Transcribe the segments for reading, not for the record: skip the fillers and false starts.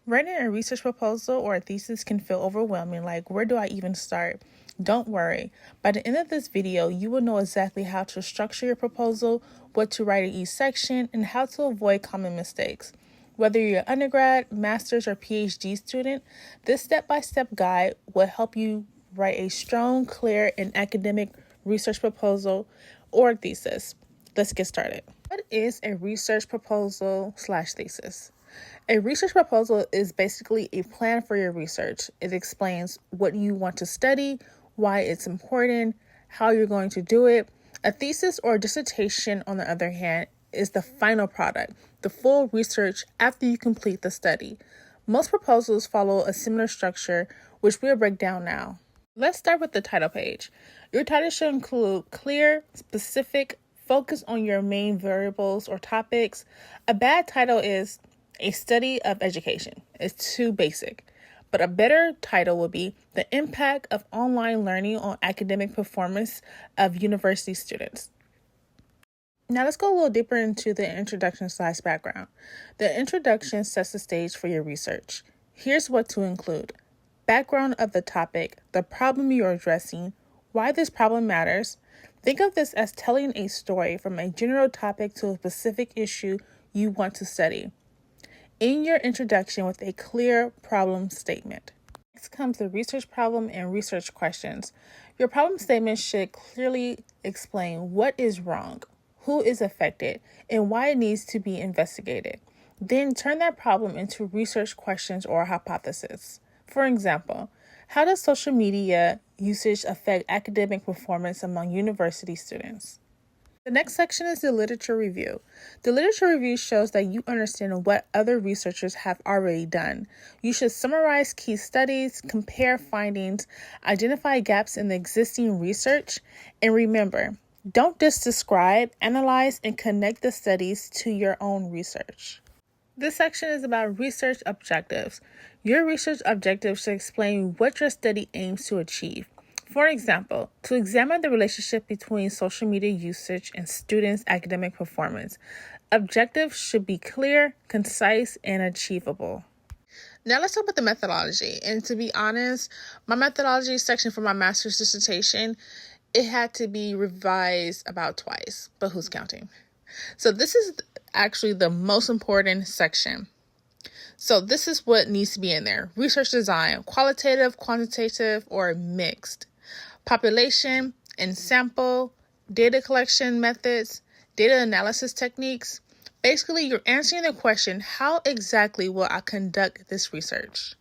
Writing a research proposal or a thesis can feel overwhelming, like where do I even start? Don't worry. By the end of this video, you will know exactly how to structure your proposal, what to write in each section, and how to avoid common mistakes. Whether you're an undergrad, master's, or PhD student, this step-by-step guide will help you write a strong, clear, and academic research proposal or thesis. Let's get started. What is a research proposal/thesis? A research proposal is basically a plan for your research. It explains what you want to study, why it's important, how you're going to do it. A thesis or dissertation, on the other hand, is the final product, the full research after you complete the study. Most proposals follow a similar structure, which we'll break down now. Let's start with the title page. Your title should include clear, specific, focus on your main variables or topics. A bad title is a study of education. It's too basic. But a better title would be the impact of online learning on academic performance of university students. Now let's go a little deeper into the introduction/background. The introduction sets the stage for your research. Here's what to include: background of the topic, the problem you're addressing, why this problem matters. Think of this as telling a story from a general topic to a specific issue you want to study. In your introduction with a clear problem statement. Next comes the research problem and research questions. Your problem statement should clearly explain what is wrong, who is affected, and why it needs to be investigated. Then turn that problem into research questions or hypotheses. For example, how does social media usage affect academic performance among university students? The next section is the literature review. The literature review shows that you understand what other researchers have already done. You should summarize key studies, compare findings, identify gaps in the existing research, and remember, don't just describe, analyze, and connect the studies to your own research. This section is about research objectives. Your research objectives should explain what your study aims to achieve. For example, to examine the relationship between social media usage and students' academic performance. Objectives should be clear, concise, and achievable. Now let's talk about the methodology. And to be honest, my methodology section for my master's dissertation, it had to be revised about twice, but who's counting? So this is actually the most important section. So this is what needs to be in there. Research design, qualitative, quantitative, or mixed. Population and sample, data collection methods, data analysis techniques. Basically, you're answering the question, how exactly will I conduct this research?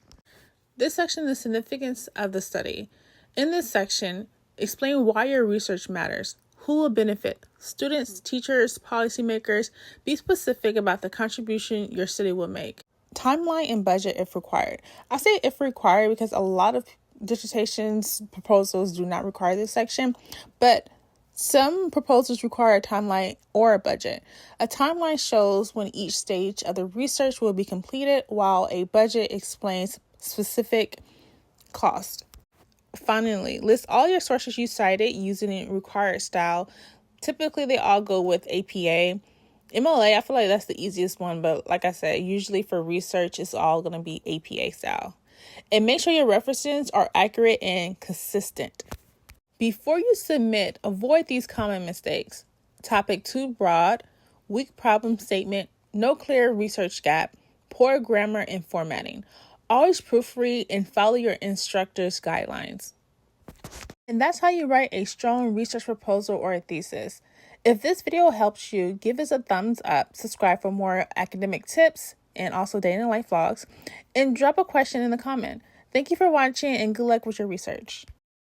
This section is the significance of the study. In this section, explain why your research matters. Who will benefit? Students, teachers, policymakers. Be specific about the contribution your study will make. Timeline and budget if required. I say if required because a lot of dissertations proposals do not require this section, but some proposals require a timeline or a budget. A timeline shows when each stage of the research will be completed, while a budget explains specific cost. Finally, list all your sources you cited using a required style. Typically, they all go with APA. MLA, I feel like that's the easiest one, but like I said, usually for research, it's all going to be APA style. And make sure your references are accurate and consistent. Before you submit, avoid these common mistakes. Topic too broad, weak problem statement, no clear research gap, poor grammar and formatting. Always proofread and follow your instructor's guidelines. And that's how you write a strong research proposal or a thesis. If this video helps you, give us a thumbs up, subscribe for more academic tips and also day in life vlogs, and drop a question in the comment. Thank you for watching and good luck with your research.